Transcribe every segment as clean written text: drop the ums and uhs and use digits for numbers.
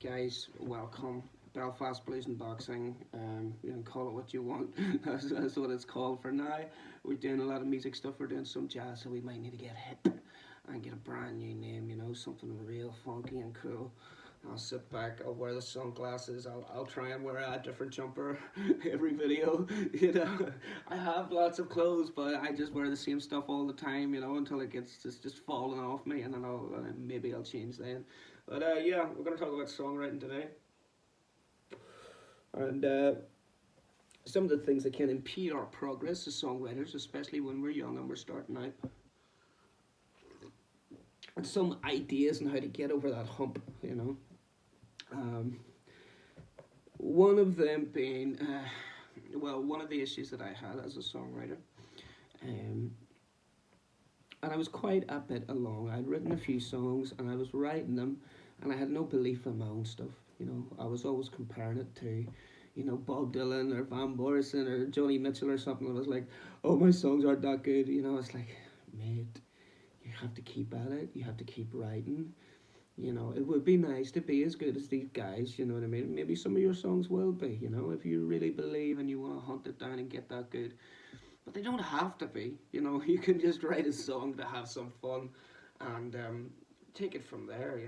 guys, welcome. Belfast Blues and Boxing. You can call it what you want. That's what it's called for now. We're doing a lot of music stuff. We're doing some jazz, so we might need to get hip and get a brand new name. Something real funky and cool. I'll sit back. I'll wear the sunglasses. I'll try and wear a different jumper every video. I have lots of clothes, but I just wear the same stuff all the time. Until it gets just falling off me, and then maybe I'll change then. But yeah, we're gonna talk about songwriting today, and some of the things that can impede our progress as songwriters, especially when we're young and we're starting out, and some ideas on how to get over that hump. One of them being, one of the issues that I had as a songwriter, and I was quite a bit along. I'd written a few songs and I was writing them, and I had no belief in my own stuff. I was always comparing it to, Bob Dylan or Van Morrison or Joni Mitchell or something. I was like, oh, my songs aren't that good. It's like, mate, you have to keep at it. You have to keep writing. It would be nice to be as good as these guys, you know what I mean? Maybe some of your songs will be, if you really believe and you want to hunt it down and get that good. But they don't have to be, you can just write a song to have some fun and take it from there,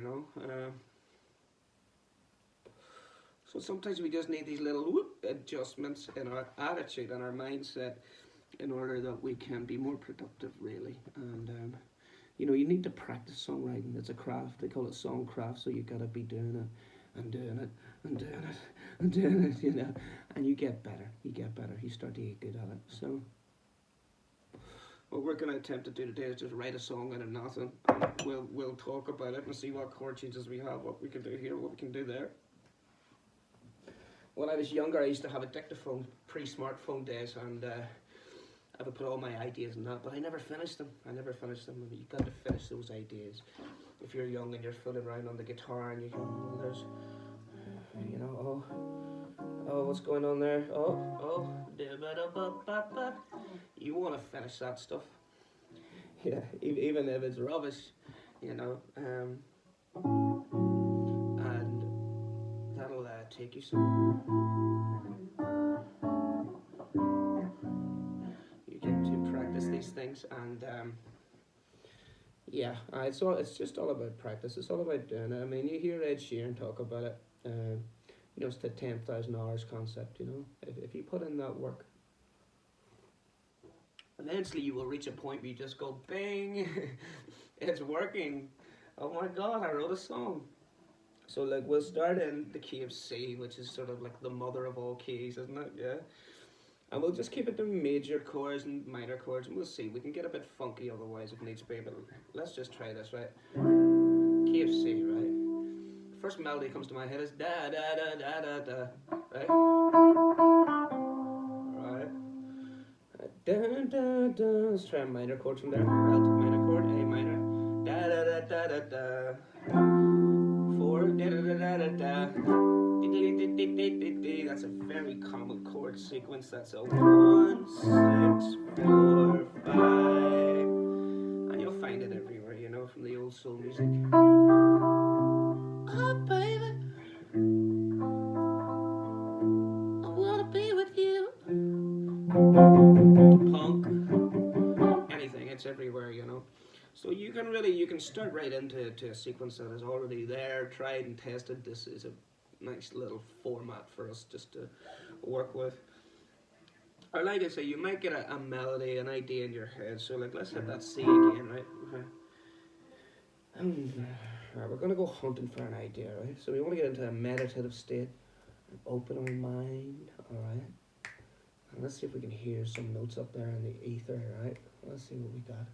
So sometimes we just need these little adjustments in our attitude and our mindset in order that we can be more productive, really. And you need to practice songwriting. It's a craft. They call it songcraft. So you gotta be doing it and doing it and doing it and doing it. And you get better. You get better. You start to get good at it. So what we're gonna attempt to do today is just write a song out of nothing. And we'll talk about it and see what chord changes we have, what we can do here, what we can do there. When I was younger, I used to have a dictaphone, pre-smartphone days, and I would put all my ideas in that, but I never finished them. I mean, you've got to finish those ideas. If you're young and you're fooling around on the guitar and you can, what's going on there? You want to finish that stuff. Yeah, even if it's rubbish, and that'll take you somewhere. These things, and it's just all about practice. It's all about doing it. I mean, you hear Ed Sheeran talk about it. It's the 10,000 hours concept. If you put in that work, eventually you will reach a point where you just go, bing, it's working. Oh my God, I wrote a song. So we'll start in the key of C, which is sort of like the mother of all keys, isn't it? Yeah. And we'll just keep it to major chords and minor chords, and we'll see. We can get a bit funky otherwise if needs be, but let's just try this, right? Key of C, right? First melody comes to my head is da da da da da da, right? Right. Da da da. Let's try a minor chord from there. Relative minor chord, A minor. Da da da da da da. 4 da da da da da da. That's a very common chord sequence. That's a 1, 6, 4, 5, and you'll find it everywhere, from the old soul music. Oh baby, I wanna be with you. Punk, anything, it's everywhere, So you can start right into a sequence that is already there, tried and tested. This is a nice little format for us just to work with. Or like I say, you might get a melody, an idea in your head. So let's hit that C again, right? Okay. Right, we're gonna go hunting for an idea, right? So we want to get into a meditative state, open our mind, all right? And let's see if we can hear some notes up there in the ether, right? Let's see what we got.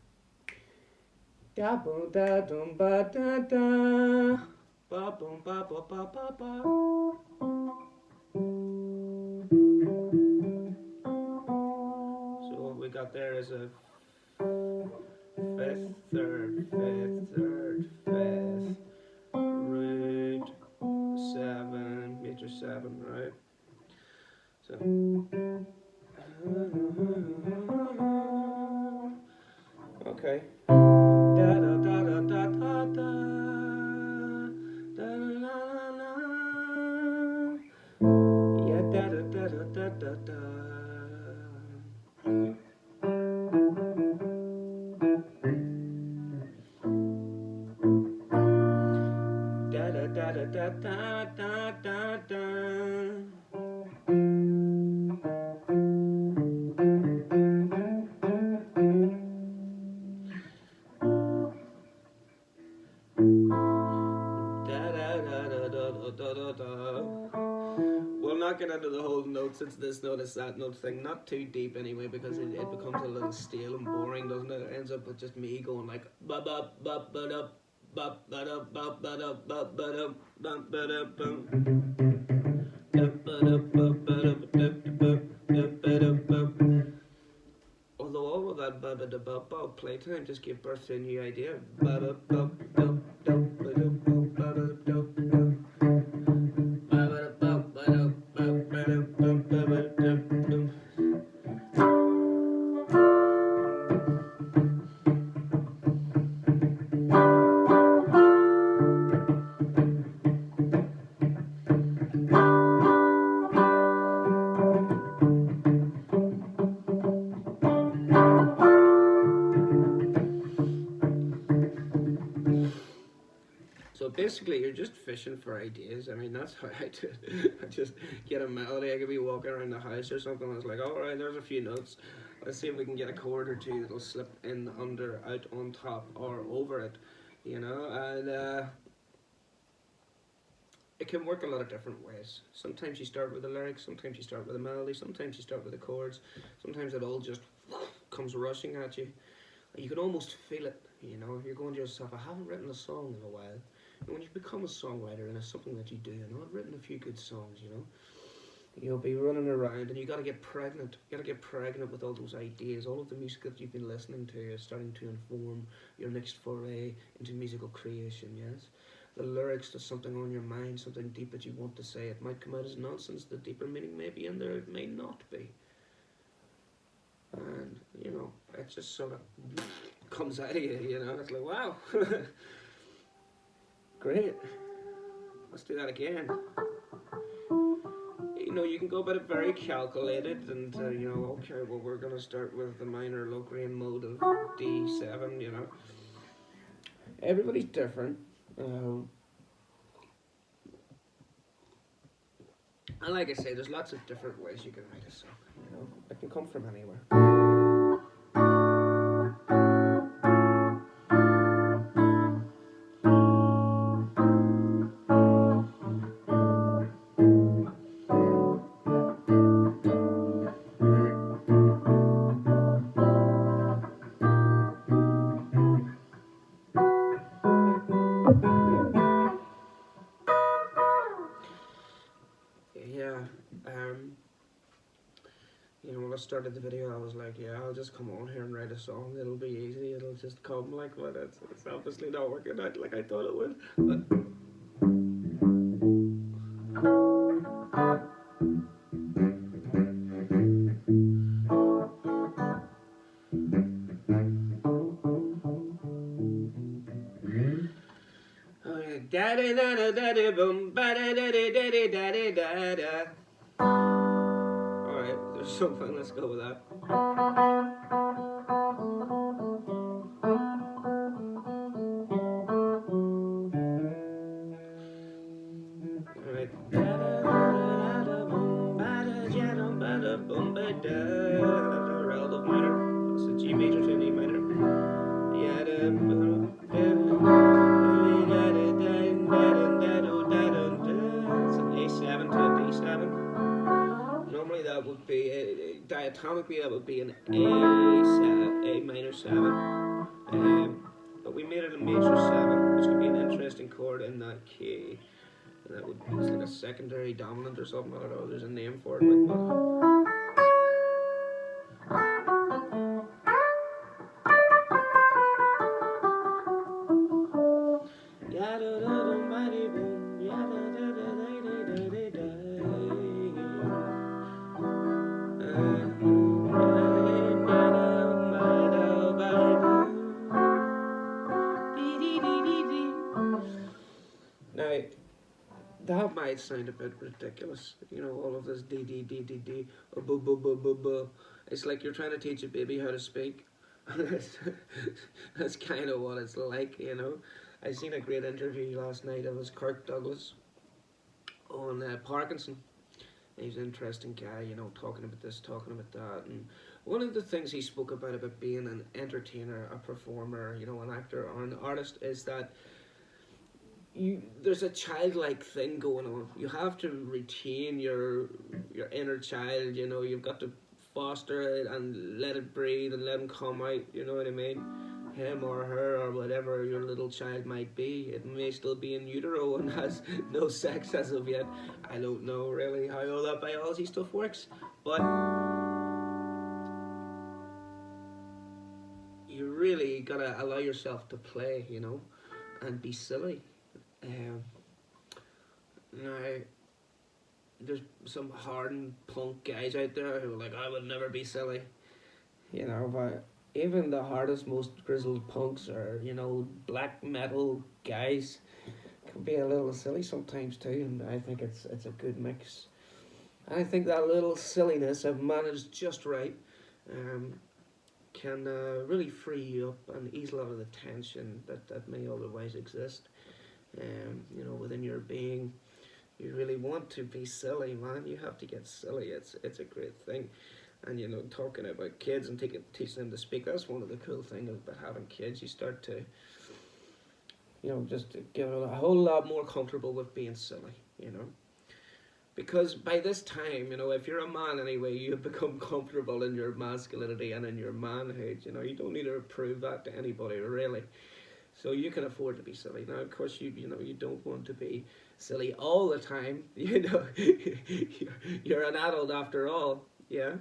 Da boom da dum ba da da. Ba boom ba ba ba ba ba. So what we got there is a fifth, third, root 7, major 7, right? So okay. Da da da da da da da. Da, la, la, la, da da da da da. We'll not get into the whole notes. It's this note, it's that note thing. Not too deep anyway, because it becomes a little stale and boring, doesn't it? It ends up with just me going like ba ba ba ba da ba ba da ba ba da ba ba da ba ba da ba. Although all of that ba ba da ba ba playtime just gave birth to a new idea. Ba da ba da da ba da ba ba da. So basically, you're just fishing for ideas. I mean, that's how I do it. I just get a melody. I could be walking around the house or something. I was like, all right, there's a few notes. Let's see if we can get a chord or two that'll slip in, under, out, on top, or over it. You know, and it can work a lot of different ways. Sometimes you start with the lyrics. Sometimes you start with a melody. Sometimes you start with the chords. Sometimes it all just comes rushing at you. You can almost feel it. You know, if you're going to yourself, I haven't written a song in a while. When you become a songwriter and it's something that you do, you know, I've written a few good songs, you know. You'll be running around and you gotta get pregnant. You gotta get pregnant with all those ideas. All of the music that you've been listening to is starting to inform your next foray into musical creation, yes. The lyrics to something on your mind, something deep that you want to say. It might come out as nonsense, the deeper meaning may be in there, it may not be. And, you know, it just sort of comes out of you, you know. It's like, wow. Great. Let's do that again. You know, you can go about it very calculated and, you know, okay, well, we're going to start with the minor Locrian mode of D7, you know. Everybody's different. And like I say, there's lots of different ways you can write a song, you know. It can come from anywhere. Yeah, you know, when I started the video, I was like, yeah, I'll just come on here and write a song. It'll be easy. It'll just come like, but it's obviously not working out like I thought it would. But da da da da da da boom, ba da da da da da da da da. All right, there's something. Let's go with that. All right. Da da da da boom, ba da ja da ba da boom, ba da. Relative minor. That's a G major to an E minor. Yeah da It's an A7 to a D7. Normally that would be diatomically that would be an A minor 7. But we made it a major 7, which could be an interesting chord in that key. And that would be like a secondary dominant or something. I don't know. There's a name for it. Like that. Now, that might sound a bit ridiculous, you know, all of this D, bu bu bu bu bu. It's like you're trying to teach a baby how to speak. That's kind of what it's like, you know. I seen a great interview last night. It was Kirk Douglas, on Parkinson. He's an interesting guy, talking about this, talking about that. And one of the things he spoke about being an entertainer, a performer, an actor or an artist, is that there's a childlike thing going on. You have to retain your inner child. You've got to foster it and let it breathe and let him come out. You know what I mean? Him or her or whatever your little child might be. It may still be in utero and has no sex as of yet. I don't know really how all that biology stuff works, but you really gotta allow yourself to play, and be silly. Um, Now, there's some hardened punk guys out there who are like, I would never be silly. But even the hardest, most grizzled punks or, black metal guys can be a little silly sometimes too, and I think it's a good mix. And I think that little silliness, if managed just right, um, can really free you up and ease a lot of the tension that may otherwise exist, within your being. You really want to be silly, man. You have to get silly. It's a great thing. And talking about kids and teaching them to speak, that's one of the cool things about having kids. You start to, just get a whole lot more comfortable with being silly, Because by this time, if you're a man anyway, you have become comfortable in your masculinity and in your manhood. You don't need to prove that to anybody, really. So you can afford to be silly. Now, of course, you don't want to be silly all the time. You're an adult after all, yeah.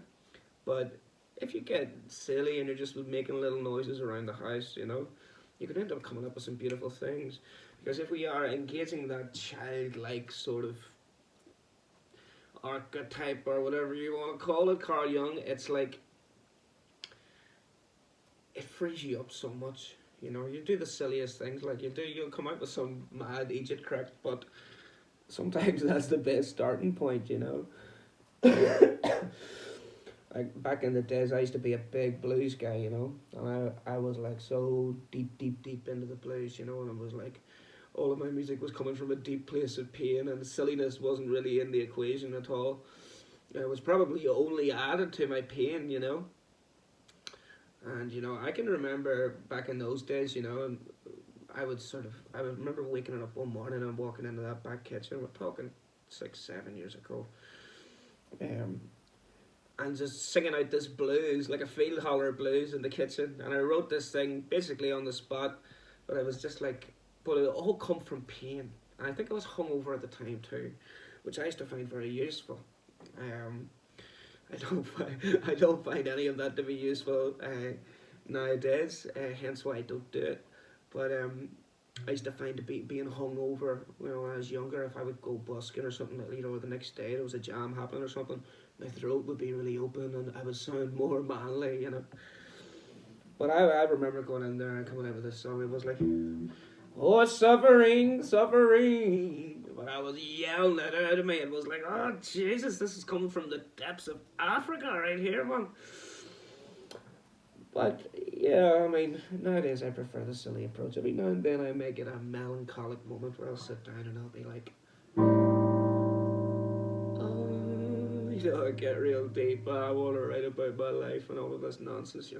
But if you get silly and you're just making little noises around the house, you could end up coming up with some beautiful things. Because if we are engaging that childlike sort of archetype or whatever you want to call it, Carl Jung, it's like it frees you up so much. You do the silliest things, like you'll come out with some mad Egypt correct, but sometimes that's the best starting point. Like back in the days, I used to be a big blues guy, and I was like so deep into the blues, and it was like all of my music was coming from a deep place of pain, and silliness wasn't really in the equation at all. It was probably only added to my pain, And I can remember back in those days, and I would remember waking up one morning and walking into that back kitchen. We're talking 6, 7 years ago, and just singing out this blues, like a field holler blues in the kitchen. And I wrote this thing basically on the spot, but I was just like, but it all come from pain. And I think I was hungover at the time too, which I used to find very useful. I don't find any of that to be useful nowadays. Hence why I don't do it. But I used to find being hungover when I was younger. If I would go busking or something, the next day there was a jam happening or something, my throat would be really open and I would sound more manly. But I remember going in there and coming out with this song. It was like, oh, suffering, suffering. But I was yelling it out of me. It was like, oh, Jesus, this is coming from the depths of Africa right here, man. But, yeah, I mean, nowadays I prefer the silly approach. Every now and then I may get a melancholic moment where I'll sit down and I'll be like, oh, I get real deep. I want to write about my life and all of this nonsense,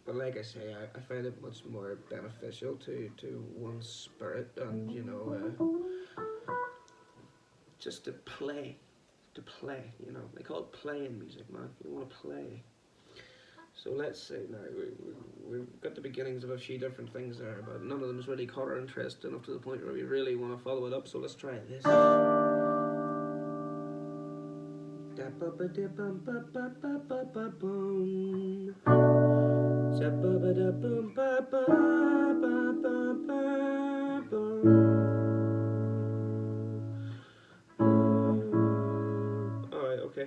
But like I say, I find it much more beneficial to one's spirit and, just to play. They call it playing music, man. You want to play. So let's say now, we've got the beginnings of a few different things there, but none of them is really caught our interest enough to the point where we really want to follow it up, so let's try this. Alright, okay.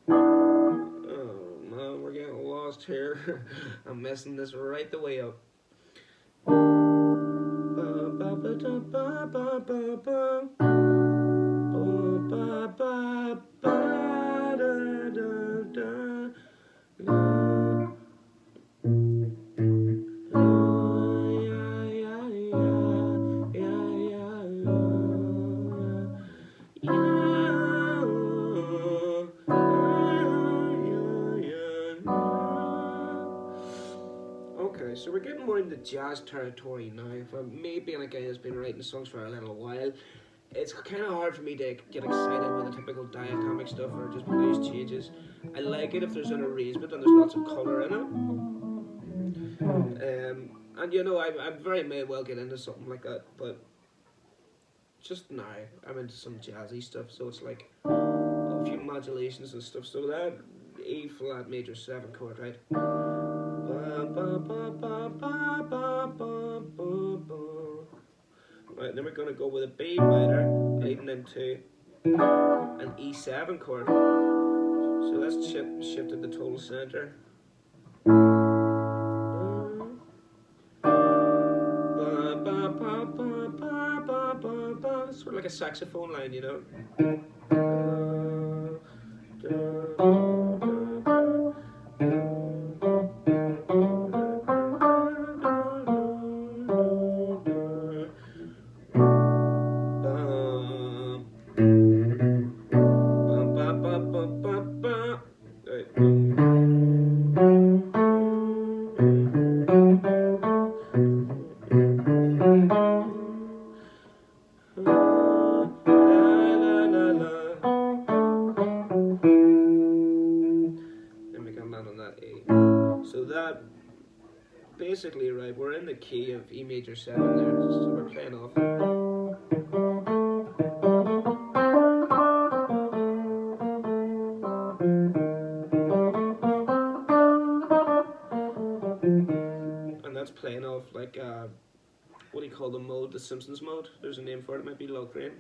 Oh man, we're getting lost here. I'm messing this right the way up. jazz territory now. For me being a guy that's been writing songs for a little while, it's kind of hard for me to get excited with the typical diatonic stuff or just blues changes. I like it if there's an arrangement and there's lots of colour in it. And you know, I very may well get into something like that, but just now I'm into some jazzy stuff, so it's like a few modulations and stuff. So that E flat major 7 chord, right? Right, then we're going to go with a B minor leading into an E7 chord. So that's shifted the total center. Sort of like a saxophone line, you know. So that basically, right, we're in the key of E major 7 there, so we're playing off. And that's playing off like what do you call the mode? The Simpsons mode? There's a name for it, it might be Locrian.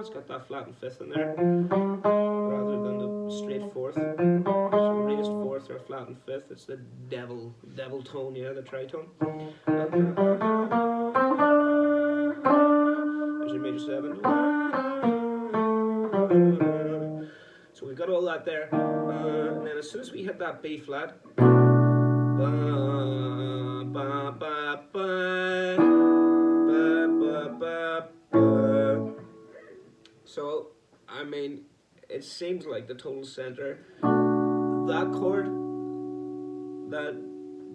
It's got that flat and fifth in there, rather than the straight fourth. So raised fourth or flat and fifth, it's the devil tone, yeah, the tritone. There's your major 7. So we've got all that there, and then as soon as we hit that B flat, so I mean, it seems like the total center, that chord, that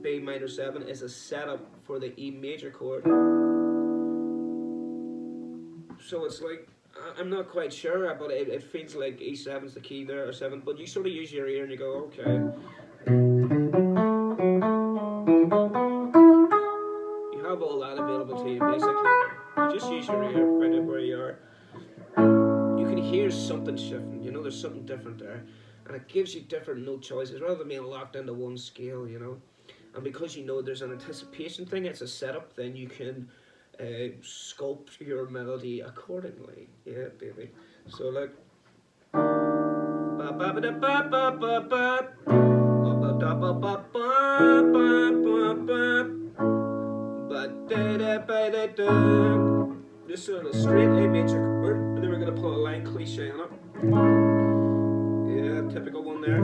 B minor 7 is a setup for the E major chord. So it's like, I'm not quite sure, but it feels like E7's the key there, or 7, but you sort of use your ear and you go, okay. You have all that available to you, basically. You just use your ear right up where you are. You can hear something shifting, you know, there's something different there. And it gives you different note choices, rather than being locked into one scale, you know. And because you know there's an anticipation thing, it's a setup, then you can sculpt your melody accordingly. Yeah, baby. So like, just sort of a straight A major chord, and then we're gonna put a line cliche on it. Yeah, typical one there.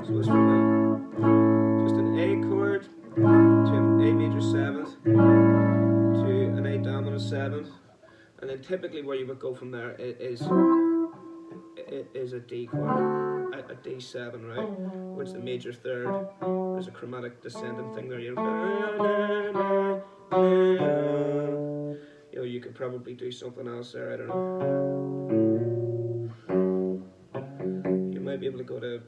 So it's from just an A chord to an A major 7th to an A dominant 7th, and then typically where you would go from there is a D chord, a D7, right? Which is the major 3rd. There's a chromatic descending thing there. You know, you could probably do something else there. I don't know. You might be able to go to.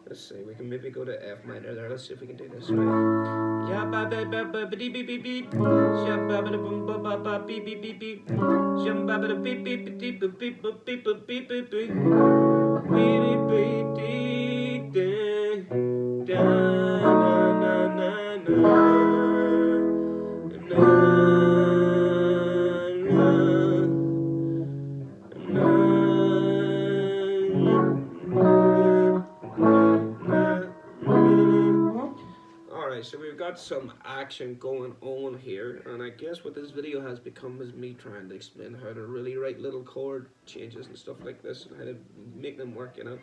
Let's see, we can maybe go to F minor there. Let's see if we can do this right. Yeah, ba ba ba ba ba dee beep beep beep. Yeah, ba ba da bum ba ba ba beep beep beep beep. Yeah, ba ba da beep beep beep beep beep beep beep beep beep beep beep. Beep beep beep beep. Da na na na na. So we've got some action going on here, and I guess what this video has become is me trying to explain how to really write little chord changes and stuff like this, and how to make them work, you know.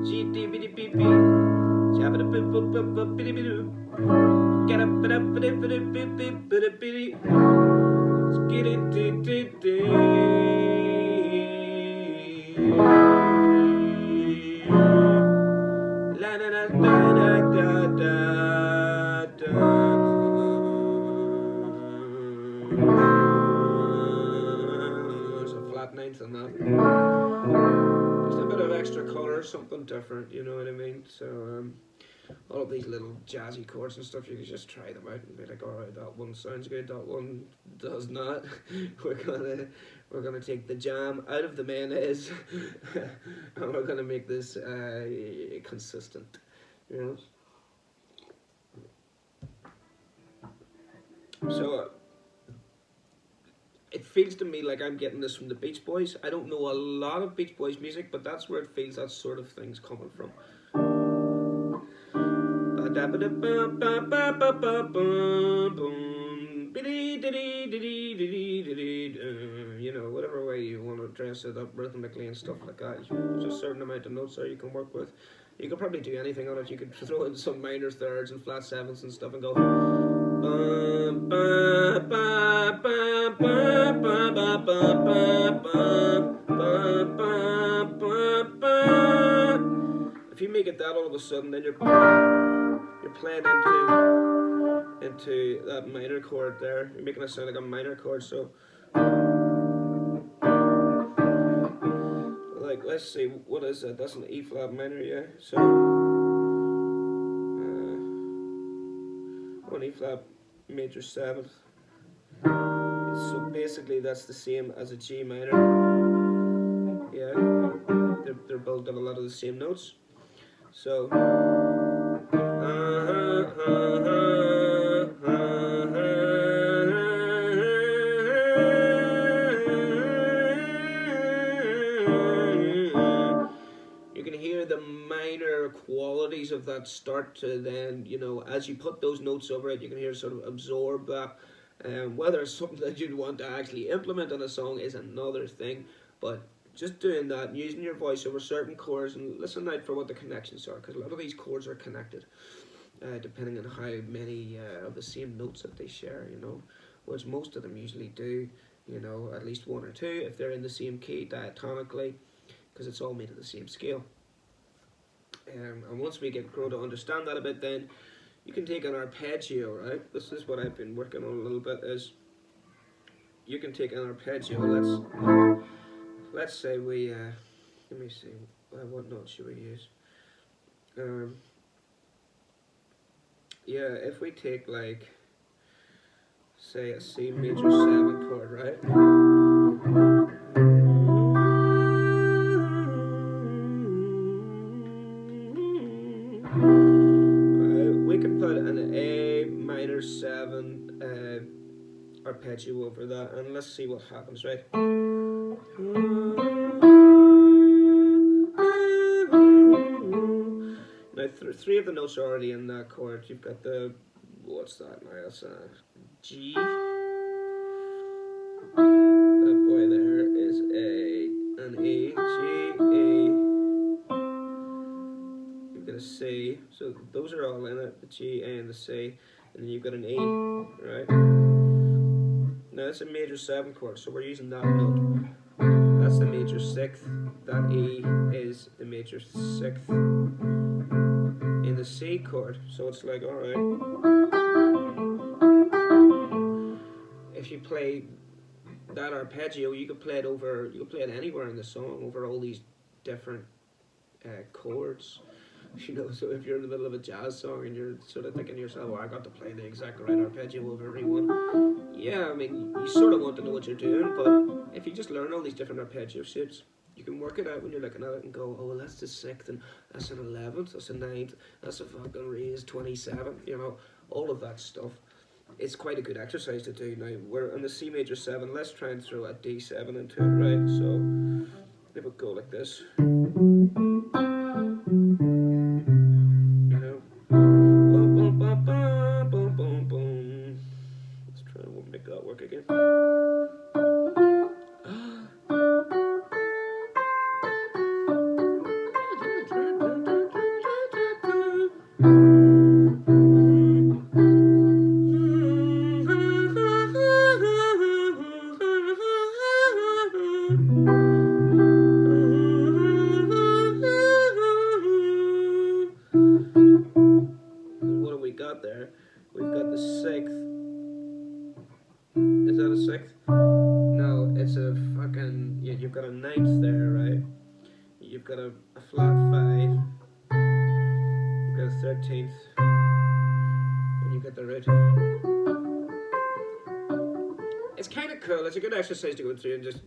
G D B D B B. Jabba da bip bip bip bip biddy bidoo. Get up biddy biddy biddy biddy biddy biddy. Skiddy dee dee dee. La da da da da da da da. There's a flat ninth on that. Just a bit of extra colour, something different, you know what I mean? So all of these little jazzy chords and stuff, you can just try them out and be like, all right, that one sounds good, that one does not. we're gonna take the jam out of the mayonnaise, and we're gonna make this consistent, you know. So it feels to me like I'm getting this from the Beach Boys. I don't know a lot of Beach Boys music, but that's where it feels that sort of thing's coming from. You know, whatever way you want to dress it up rhythmically and stuff like that. There's a certain amount of notes there you can work with. You could probably do anything on it. You could throw in some minor thirds and flat sevenths and stuff and go. If you make it that all of a sudden, then you're playing into that minor chord there. You're making it sound like a minor chord. So, like, let's see, what is that? That's an E flat minor, yeah. So, one E flat major seventh. So basically, that's the same as a G minor. Yeah, they're built on a lot of the same notes. So. You can hear the minor qualities of that start to then, you know, as you put those notes over it, you can hear it sort of absorb that. Whether it's something that you'd want to actually implement on a song is another thing, but just doing that, using your voice over certain chords, and listen out for what the connections are, because a lot of these chords are connected, depending on how many of the same notes that they share, you know, which most of them usually do, you know, at least one or two, if they're in the same key diatonically, because it's all made of the same scale. And once we grow to understand that a bit, then you can take an arpeggio, right? This is what I've been working on a little bit, is you can take an arpeggio. Let's say we, let me see, what note should we use? Yeah, if we take, like, say a C major 7 chord, right? We can put an A minor 7 arpeggio over that, and let's see what happens, right? Now, three of the notes are already in that chord. You've got the, what's that now? That's a G. That boy there is an E, G, E. You've got a C. So those are all in it, the G, A, and the C. And then you've got an E, right? Now that's a major 7 chord, so we're using that note. That's the major 6th. That E is the major 6th in the C chord. So it's like, alright. If you play that arpeggio, you could play it over, you could play it anywhere in the song, over all these different chords. You know, so if you're in the middle of a jazz song and you're sort of thinking to yourself, oh, I got to play the exact right arpeggio over every one. Yeah, I mean, you sort of want to know what you're doing, but if you just learn all these different arpeggio shapes, you can work it out when you're looking at it and go, oh, well, that's the 6th, and that's an 11th, that's a 9th, that's a fucking raised 27, you know, all of that stuff. It's quite a good exercise to do. Now, we're on the C major 7, let's try and throw a D7 into it, right? So, it would go like this. Let's try and make that work again. And what have we got there? We've got the sixth. Is that a sixth? No, it's a fucking. Yeah, you've got a ninth there, right? You've got a flat five. You've got a 13th. And you get the root. It's kind of cool. It's a good exercise to go through and just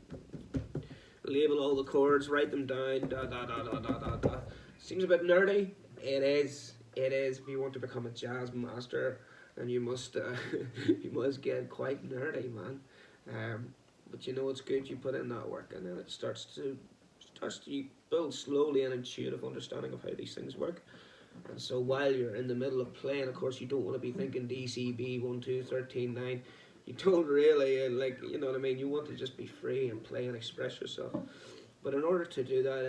label all the chords, write them down. Da da da da da da da. Seems a bit nerdy. It is. It is. If you want to become a jazz master, then you must you must get quite nerdy, man. But you know it's good. You put in that work, and then it starts to you build slowly an intuitive understanding of how these things work. And so while you're in the middle of playing, of course, you don't want to be thinking DCB 1 2 13 9. You don't really like, you know what I mean. You want to just be free and play and express yourself. But in order to do that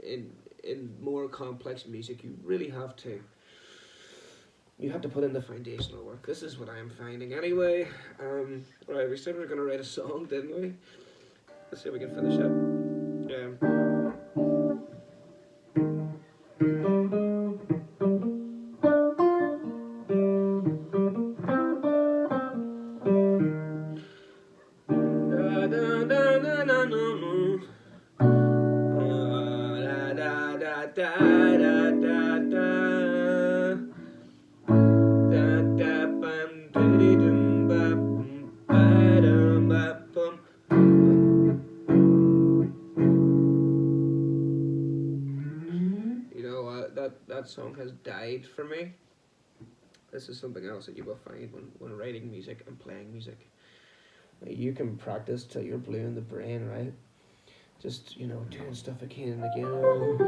in more complex music, you really have to. You have to put in the foundational work. This is what I'm finding anyway. Right, we said we were going to write a song, didn't we? Let's see if we can finish it. That song has died for me. This is something else that you will find when writing music and playing music. You can practice till you're blue in the brain, right? Just, you know, doing stuff again and again. Hold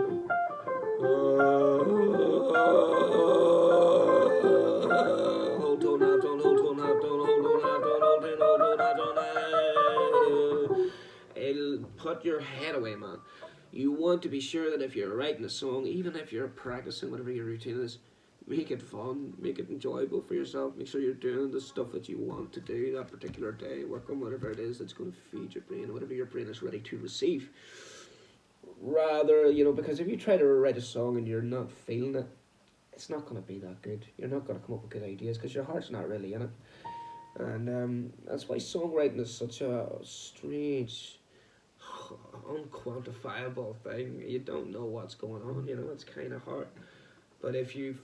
tone half tone, hold tone half tone, hold tone half tone, hold tone, hold tone half tone. It'll put your head away, man. You want to be sure that if you're writing a song, even if you're practicing whatever your routine is, make it fun, make it enjoyable for yourself. Make sure you're doing the stuff that you want to do that particular day. Work on whatever it is that's going to feed your brain, whatever your brain is ready to receive. Rather, you know, because if you try to write a song and you're not feeling it, it's not going to be that good. You're not going to come up with good ideas because your heart's not really in it. And that's why songwriting is such a strange, unquantifiable thing. You don't know what's going on, you know, it's kind of hard. But if you've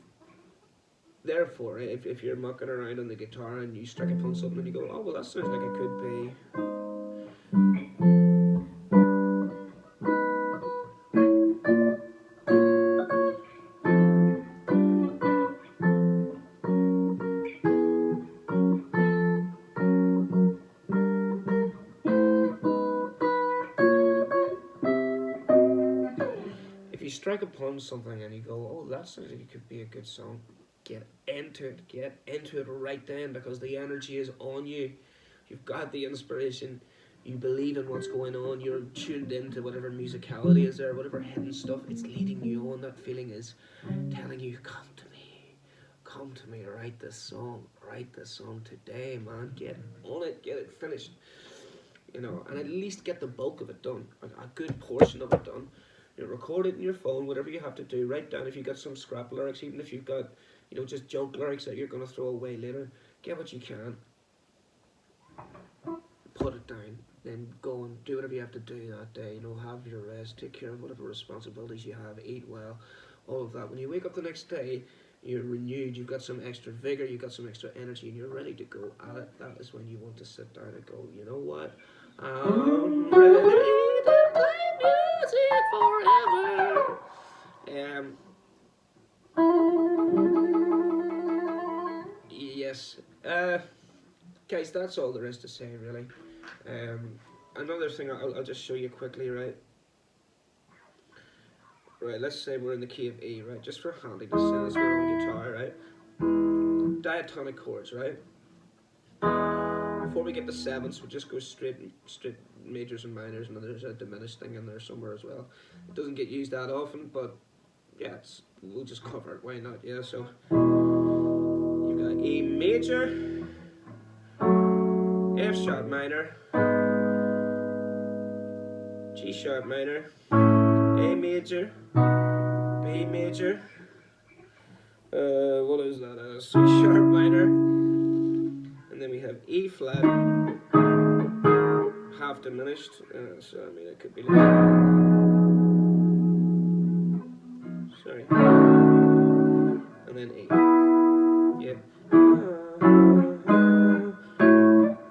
therefore, if you're mucking around on the guitar and you strike upon something and you go, oh, well, that sounds like it could be. If you strike upon something and you go, oh, that sounds like it could be a good song, get into it right then, because the energy is on you. You've got the inspiration, you believe in what's going on, you're tuned into whatever musicality is there, whatever hidden stuff, it's leading you on. That feeling is telling you, come to me, write this song today, man, get on it, get it finished, you know, and at least get the bulk of it done, a good portion of it done. You know, record it in your phone, whatever you have to do. Write down if you've got some scrap lyrics, even if you've got, you know, just junk lyrics that you're going to throw away later. Get what you can. Put it down. Then go and do whatever you have to do that day. You know, have your rest, take care of whatever responsibilities you have, eat well, all of that. When you wake up the next day, you're renewed, you've got some extra vigor, you've got some extra energy, and you're ready to go at it. That is when you want to sit down and go, you know what? I'm ready to play music forever. Yes. Guys, that's all there is to say, really. Another thing I'll just show you quickly, right? Right, let's say we're in the key of E, right? Just for handiness, since we're on guitar, right? Diatonic chords, right? Before we get to sevenths, we just go straight majors and minors, and there's a diminished thing in there somewhere as well. It doesn't get used that often, but yeah, we'll just cover it. Why not? Yeah. So you've got E major, F sharp minor, G sharp minor, A major, B major, what is that? C sharp minor, and then we have E flat, half diminished. So I mean it could be like, sorry, and then E. Yeah.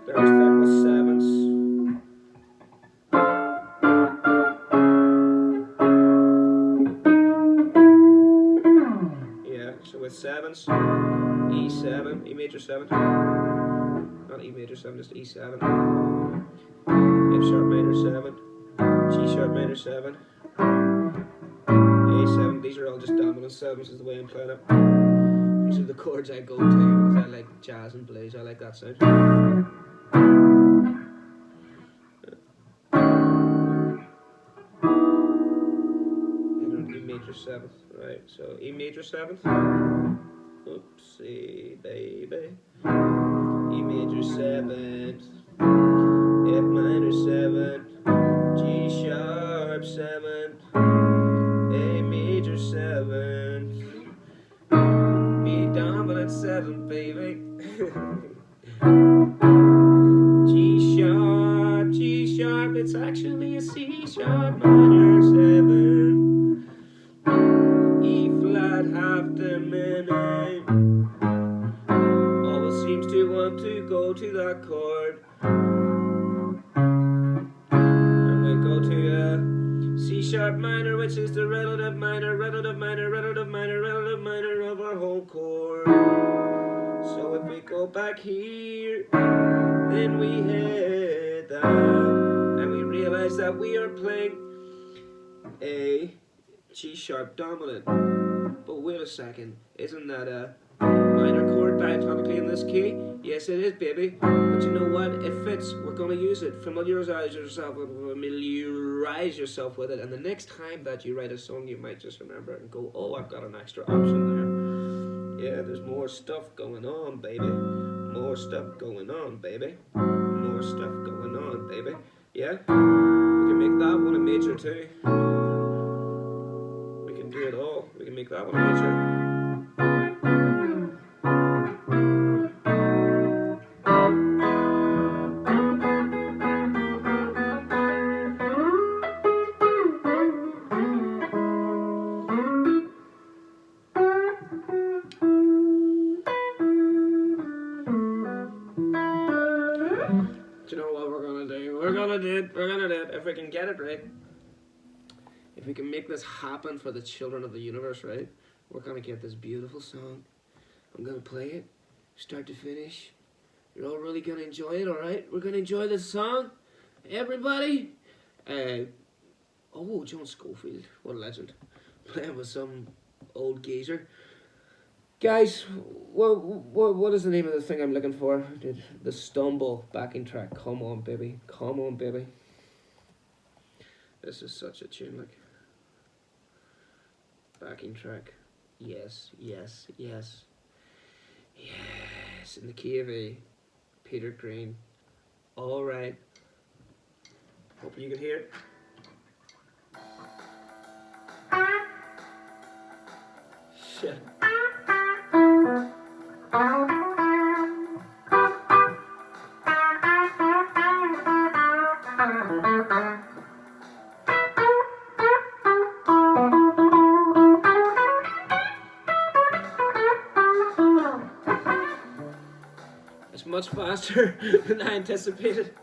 There's that with sevens. Yeah, so with sevens, E7, E major 7, not E major 7, just E7, F sharp minor 7, G sharp minor 7, A7, these are all just dominant 7s is the way I'm playing it. These are the chords I go to because I like jazz and blues, I like that sound. E major 7th, right, so E major 7th, oopsie baby, E major 7th, F minor 7th, G sharp 7th, A major 7th, B dominant 7th, baby. G sharp, it's actually a C sharp minor 7, E flat half diminished, always seems to want to go to that chord, and we go to C sharp minor, which is the relative minor, relative minor, relative minor, relative minor of our whole chord. So if we go back here, then we hit that, and we realize that we are playing a G sharp dominant. But wait a second, isn't that a minor chord diatonically in this key? Yes it is, baby. But you know what? It fits. We're going to use it. Familiarize yourself with it, and the next time that you write a song you might just remember it and go, oh, I've got an extra option there. Yeah, there's more stuff going on, baby. More stuff going on, baby. More stuff going on, baby. Yeah? We can make that one a major too. We can do it all. We can make that one a major. Do you know what we're gonna do? We're gonna do it. We're gonna do it. If we can get it right, if we can make this happen for the children of the universe, right? We're gonna get this beautiful song. I'm gonna play it, start to finish. You're all really gonna enjoy it, alright? We're gonna enjoy this song. Everybody. Oh, John Scofield. What a legend. Playing with some old geezer. Guys, what is the name of the thing I'm looking for? The Stumble backing track. Come on, baby. Come on, baby. This is such a tune, like. Backing track. Yes, yes, yes. Yes, in the key of A. Peter Green. Alright. Hope you can hear it. Shit. It's much faster than I anticipated.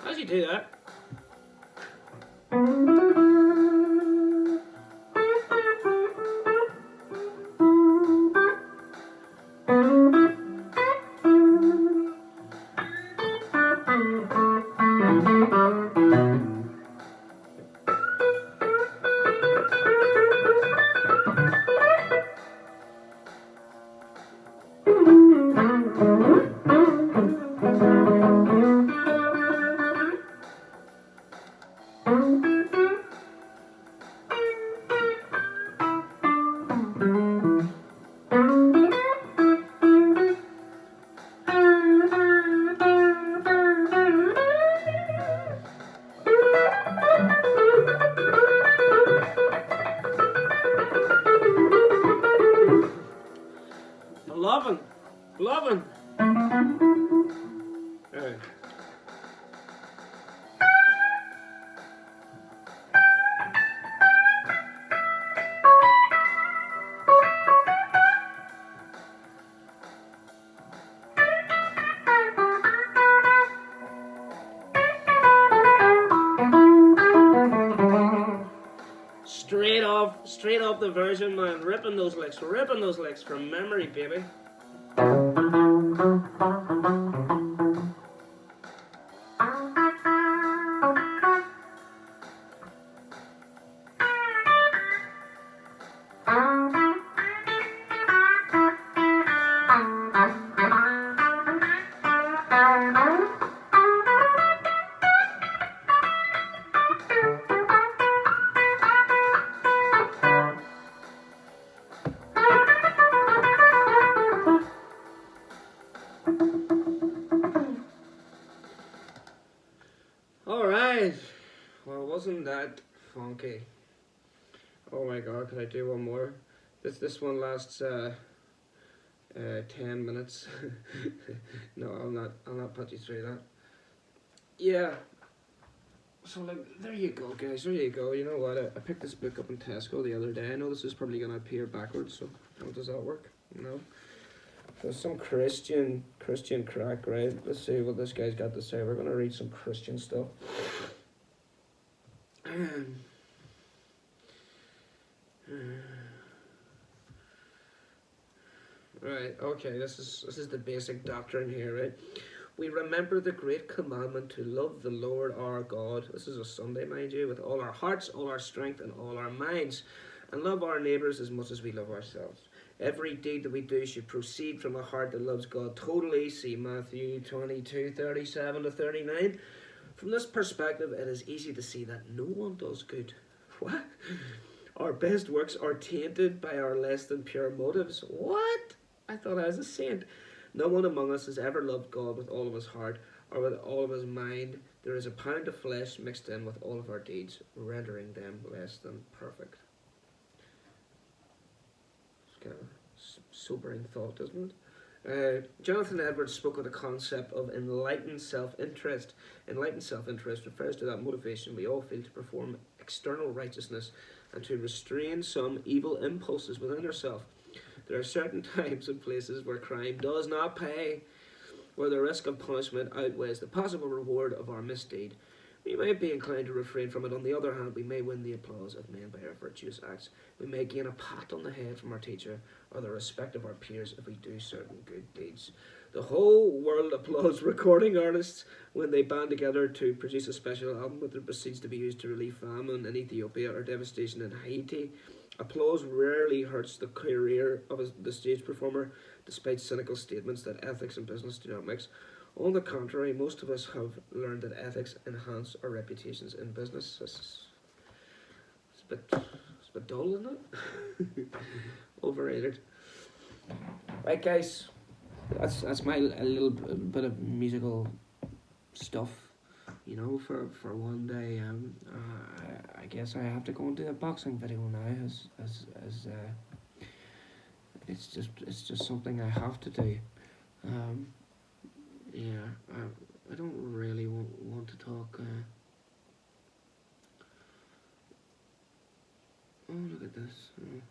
How'd you do that? straight off the version, man. Ripping those licks from memory, baby. Alright. Well, wasn't that funky? Oh my god, could I do one more? This one lasts 10 minutes. No, I'll not put you through that. Yeah. So like, there you go, guys. There you go. You know what? I picked this book up in Tesco the other day. I know this is probably gonna appear backwards. So how does that work? No. So some Christian crack, right? Let's see what this guy's got to say. We're gonna read some Christian stuff. Right. Okay. This is the basic doctrine here, right? We remember the great commandment to love the Lord our God. This is a Sunday, mind you, with all our hearts, all our strength, and all our minds, and love our neighbours as much as we love ourselves. Every deed that we do should proceed from a heart that loves God totally. See Matthew 22:37-39. From this perspective, it is easy to see that no one does good. What? Our best works are tainted by our less than pure motives. What? I thought I was a saint. No one among us has ever loved God with all of his heart or with all of his mind. There is a pound of flesh mixed in with all of our deeds, rendering them less than perfect. It's kind of a sobering thought, isn't it? Jonathan Edwards spoke of the concept of enlightened self-interest. Enlightened self-interest refers to that motivation we all feel to perform external righteousness and to restrain some evil impulses within ourselves. There are certain times and places where crime does not pay, where the risk of punishment outweighs the possible reward of our misdeed. We might be inclined to refrain from it. On the other hand, we may win the applause of men by our virtuous acts. We may gain a pat on the head from our teacher or the respect of our peers if we do certain good deeds. The whole world applauds recording artists when they band together to produce a special album that proceeds to be used to relieve famine in Ethiopia or devastation in Haiti. Applause rarely hurts the career of the stage performer, despite cynical statements that ethics and business do not mix. On the contrary, most of us have learned that ethics enhance our reputations in business. It's a bit dull, isn't it? Overrated. Right, guys. That's my a little bit of musical stuff. You know, for one day. I guess I have to go and do a boxing video now. As it's just something I have to do. Yeah, I don't really want to talk. Oh, look at this. Oh,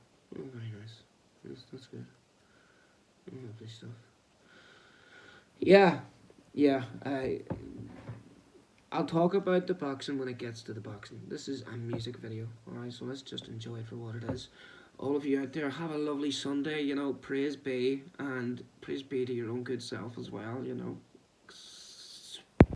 very nice. That's good. Lovely stuff. Yeah, yeah. I'll talk about the boxing when it gets to the boxing. This is a music video, alright? So let's just enjoy it for what it is. All of you out there, have a lovely Sunday. You know, praise be, and praise be to your own good self as well. You know.